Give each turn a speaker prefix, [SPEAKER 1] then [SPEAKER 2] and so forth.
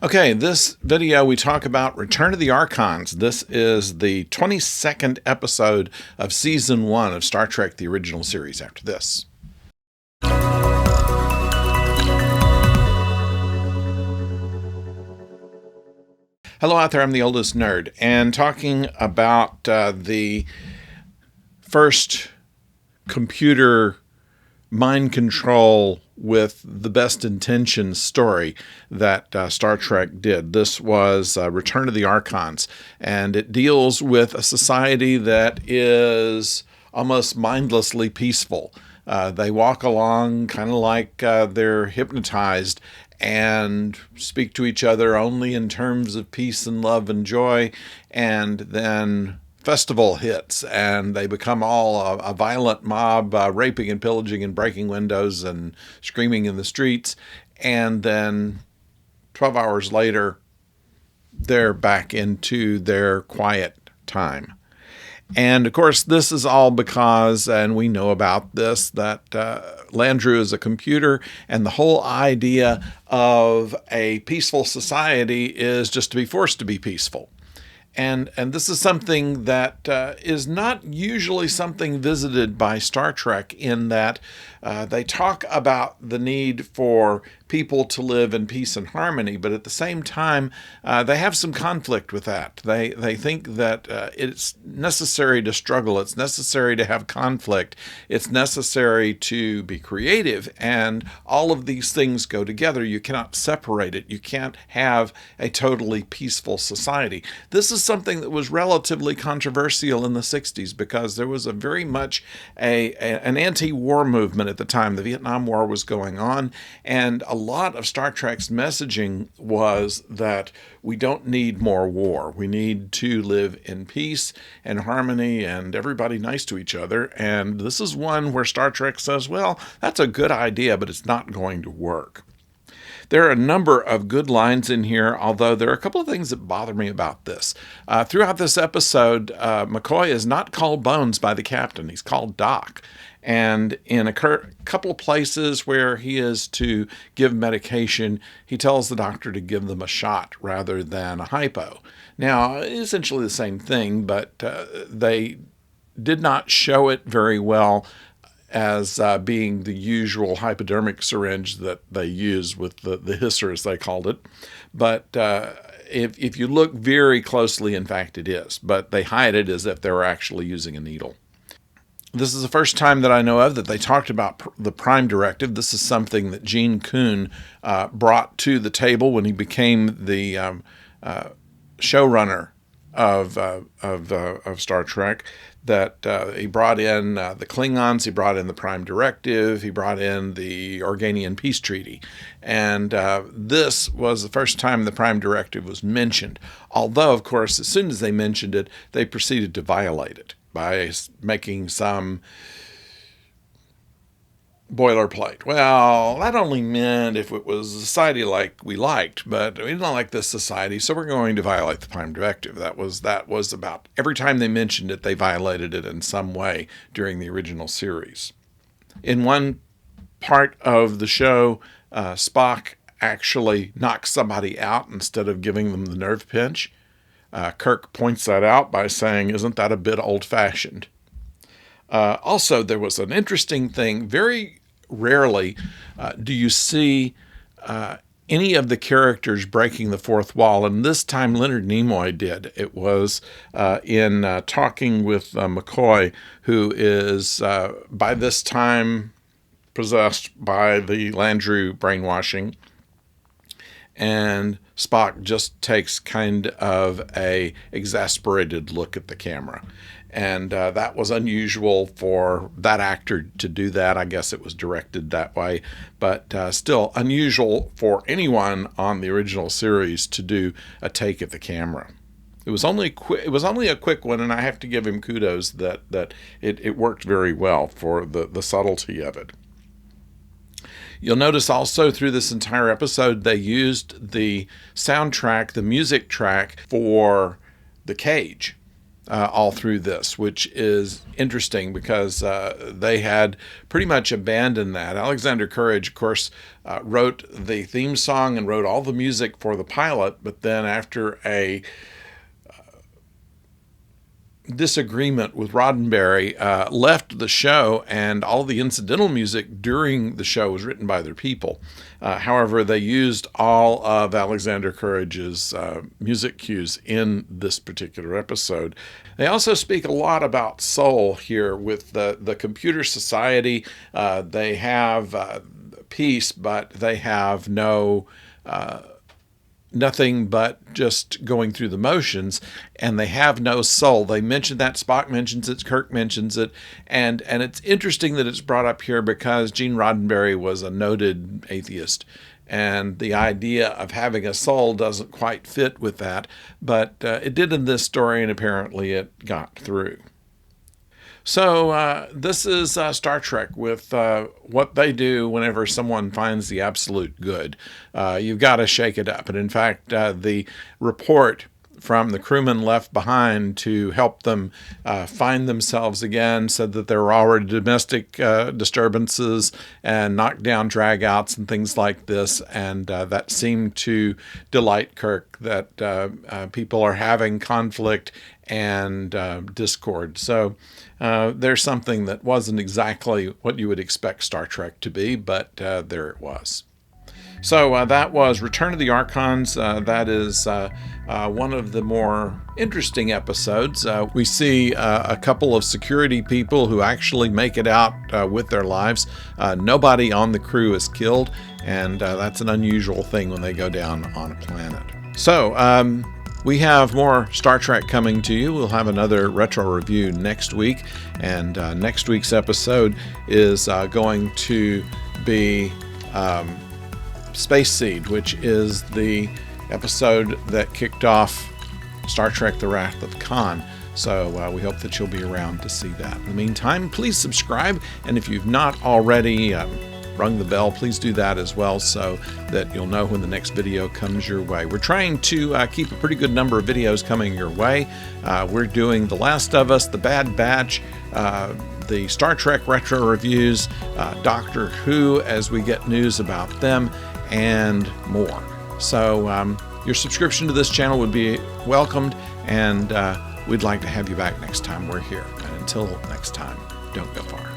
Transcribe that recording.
[SPEAKER 1] Okay, this video we talk about Return of the Archons. This is the 22nd episode of Season 1 of Star Trek, the original series after this. Hello out there, I'm the oldest nerd, and talking about the first computer mind control with the best intentions story that Star Trek did. This was Return of the Archons, and it deals with a society that is almost mindlessly peaceful. They walk along kind of like they're hypnotized and speak to each other only in terms of peace and love and joy, and then festival hits and they become all a violent mob, raping and pillaging and breaking windows and screaming in the streets. And then 12 hours later, they're back into their quiet time. And of course, this is all because, and we know about this, that Landru is a computer, and the whole idea of a peaceful society is just to be forced to be peaceful. And this is something that is not usually something visited by Star Trek, in that they talk about the need for people to live in peace and harmony, but at the same time, they have some conflict with that. They think that it's necessary to struggle, it's necessary to have conflict, it's necessary to be creative, and all of these things go together. You cannot separate it. You can't have a totally peaceful society. This is something that was relatively controversial in the 60s because there was a very much an anti-war movement at the time. The Vietnam War was going on, and a lot of Star Trek's messaging was that we don't need more war. We need to live in peace and harmony and everybody nice to each other. And this is one where Star Trek says, well, that's a good idea, but it's not going to work. There are a number of good lines in here, although there are a couple of things that bother me about this. Throughout this episode, McCoy is not called Bones by the captain. He's called Doc. And in a couple of places where he is to give medication, he tells the doctor to give them a shot rather than a hypo. Now, essentially the same thing, but they did not show it very well as being the usual hypodermic syringe that they use with the hisser, as they called it. But if you look very closely, in fact, it is. But they hide it as if they were actually using a needle. This is the first time that I know of that they talked about the Prime Directive. This is something that Gene Kuhn brought to the table when he became the showrunner of Star Trek. That he brought in the Klingons, he brought in the Prime Directive, he brought in the Organian Peace Treaty. And this was the first time the Prime Directive was mentioned. Although, of course, as soon as they mentioned it, they proceeded to violate it by making some boilerplate. Well, that only meant if it was a society like we liked, but we don't like this society, so we're going to violate the Prime Directive. That was about every time they mentioned it, they violated it in some way during the original series. In one part of the show, Spock actually knocks somebody out instead of giving them the nerve pinch. Kirk points that out by saying, "Isn't that a bit old-fashioned?" Also, there was an interesting thing. Very rarely do you see any of the characters breaking the fourth wall, and this time Leonard Nimoy did. It was in talking with McCoy, who is by this time possessed by the Landru brainwashing. And Spock just takes kind of a exasperated look at the camera. And that was unusual for that actor to do that. I guess it was directed that way. But still unusual for anyone on the original series to do a take at the camera. It was only a quick one, and I have to give him kudos that it worked very well for the subtlety of it. You'll notice also through this entire episode, they used the soundtrack, the music track for The Cage. all through this, which is interesting because they had pretty much abandoned that. Alexander Courage, of course, wrote the theme song and wrote all the music for the pilot, but then after a disagreement with Roddenberry, left the show, and all the incidental music during the show was written by their people. However, they used all of Alexander Courage's music cues in this particular episode. They also speak a lot about soul here with the computer society. They have peace, but they have nothing but just going through the motions, and they have no soul. They mention that, Spock mentions it, Kirk mentions it, and it's interesting that it's brought up here because Gene Roddenberry was a noted atheist, and the idea of having a soul doesn't quite fit with that, but it did in this story, and apparently it got through. So this is Star Trek with what they do whenever someone finds the absolute good. You've got to shake it up. And in fact, the report from the crewmen left behind to help them find themselves again said that there were already domestic disturbances and knockdown dragouts and things like this. And that seemed to delight Kirk, that people are having conflict and discord. So there's something that wasn't exactly what you would expect Star Trek to be, but there it was. So that was Return of the Archons. That is one of the more interesting episodes. We see a couple of security people who actually make it out with their lives. Nobody on the crew is killed, and that's an unusual thing when they go down on a planet. So we have more Star Trek coming to you. We'll have another retro review next week, and next week's episode is going to be Space Seed, which is the episode that kicked off Star Trek The Wrath of Khan. So we hope that you'll be around to see that. In the meantime, please subscribe, and if you've not already rung the bell, please do that as well so that you'll know when the next video comes your way. We're trying to keep a pretty good number of videos coming your way. We're doing The Last of Us, The Bad Batch, the Star Trek retro reviews, Doctor Who as we get news about them, and more. So your subscription to this channel would be welcomed, and we'd like to have you back next time we're here. And until next time, don't go far.